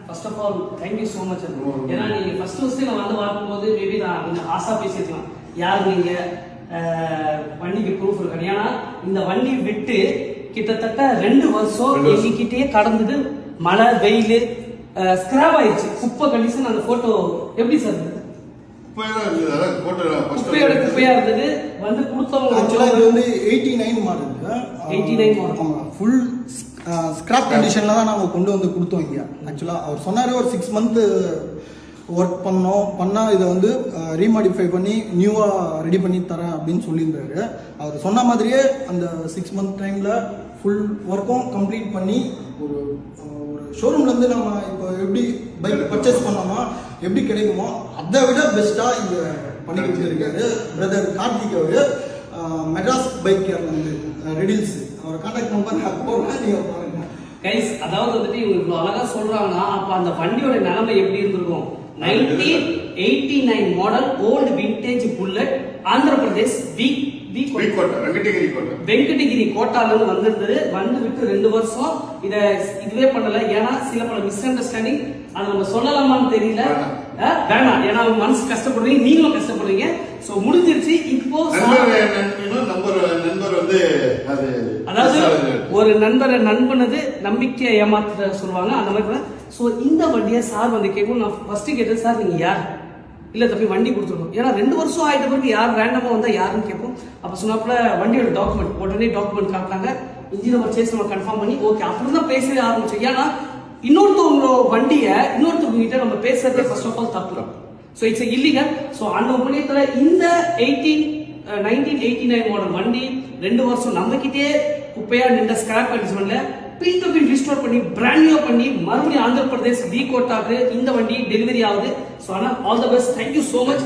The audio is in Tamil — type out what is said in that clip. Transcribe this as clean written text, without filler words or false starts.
First of all thank you so much. ஏன்னா நீங்க ஃபர்ஸ்ட் நான் வந்து பார்க்கும்போது மேபி நான் கொஞ்சம் ஆசா பேசியிருக்கலாம், யார் நீங்க வண்டிக்கு ப்ரூஃப் இருக்காங்க. ஏன்னா இந்த வண்டி விட்டு கிட்டத்தட்ட 2 வருஷம் எங்ககிட்டயே கடந்தது. மழை வெயில் ஸ்கிராப் ஆயிடுச்சு, குப்பை கண்டிஷன். அந்த போட்டோ எப்படி சார் குப்பையோட குப்பையா இருந்தது வந்து கொடுத்தவங்க. ஆக்சுவலா இது வந்து 89 மாடல். 89 மாடல். ஆமா, ஃபுல் ஸ்கிராப் கண்டிஷன்ல தான் நாங்க கொண்டு வந்து கொடுத்தோம் இங்க. ஆக்சுவலா அவர் சொன்னாரு ஒரு 6 மந்த் ஒர்க் பண்ணா இதை வந்து ரீமாடிஃபை பண்ணி நியூவா ரெடி பண்ணி தரேன் அப்படின்னு சொல்லியிருந்தாரு. அவர் சொன்ன மாதிரியே அந்த 6 மந்த் டைம்ல ஃபுல் ஒர்க்கும் கம்ப்ளீட் பண்ணி ஒரு ஷோரூம்ல இருந்து நம்ம இப்போ எப்படி பைக் பர்ச்சேஸ் பண்ணோமோ எப்படி கிடைக்குமோ அதை விட பெஸ்டா இங்க பண்ணி கொடுத்துருக்காரு பிரதர் கார்த்திக். அவரு மெட்ராஸ் பைக் வந்து ரெடில்ஸ், அவர் கான்டாக்ட் நம்பர் நான் போடுறேன், நீங்க பாருங்க கைஸ். அதாவது வந்துட்டு இவங்க இவ்வளவு அழகா சொல்றாங்கன்னா அப்ப அந்த வண்டியோட நிலைமை எப்படி இருந்திருக்கும். 1989 model old vintage Bullet, Andhra Pradesh Venkatagiri கோட்டால இருந்து வந்திருந்தது. வந்து விட்டு 2 வருஷம் இதுவே பண்ணல. ஏன்னா சில பல மிஸ் அண்டர்ஸ்டாண்டிங், அதை நம்ம சொல்லலாமான்னு தெரியல. வேணாம், ஏன்னா மனசு கஷ்டப்படுறீங்க, நீங்களும் கஷ்டப்படுறீங்க. சோ முடிஞ்சிருச்சு. இப்போ அதாவது ஒரு நண்பனது நம்பிக்கை ஏமாத்த சொல்லுவாங்க, அந்த மாதிரி. சோ இந்த வண்டியை சார் வந்து கேட்கும். நான் ஃபர்ஸ்ட் கேட்டேன், சார் நீங்க யார்? இல்ல தம்பி வண்டி கொடுத்துருக்கோம். ஏன்னா 2 வருஷம் ஆயிட்ட பிறகு யார் ரேண்டமா வந்தா யாருன்னு கேட்போம். அப்ப சொன்னாப்புல வண்டியோட டாக்குமெண்ட், உடனே டாக்குமெண்ட் காட்டாங்க. இன்ஜின் நம்பர் சேஸ் நம்ம கன்ஃபார்ம் பண்ணி ஓகே அப்புறம் தான் பேசவே ஆரம்பிச்சோம். ஏன்னா இன்னொருத்தவங்களோட வண்டியை இன்னொருத்தவங்க கிட்ட நம்ம பேசுறதே ஃபர்ஸ்ட் ஆஃப் ஆல் தப்பு. So it's illegal. ஸோ அந்த புண்ணியத்துல இந்த 1989 மாடல் வண்டி 2 வருஷம் நம்ம கிட்டே குப்பையா நின்ற ஸ்கிராப் கண்டிஷன்ல பின் ரிஸ்டோர் பண்ணி பிராண்ட் நியூ பண்ணி மறுபடியும் ஆந்திர பிரதேஷ் கோட்டாக்கு இந்த வண்டி டெலிவரி ஆகுது. ஸோ ஆனால் all the best, thank you so much.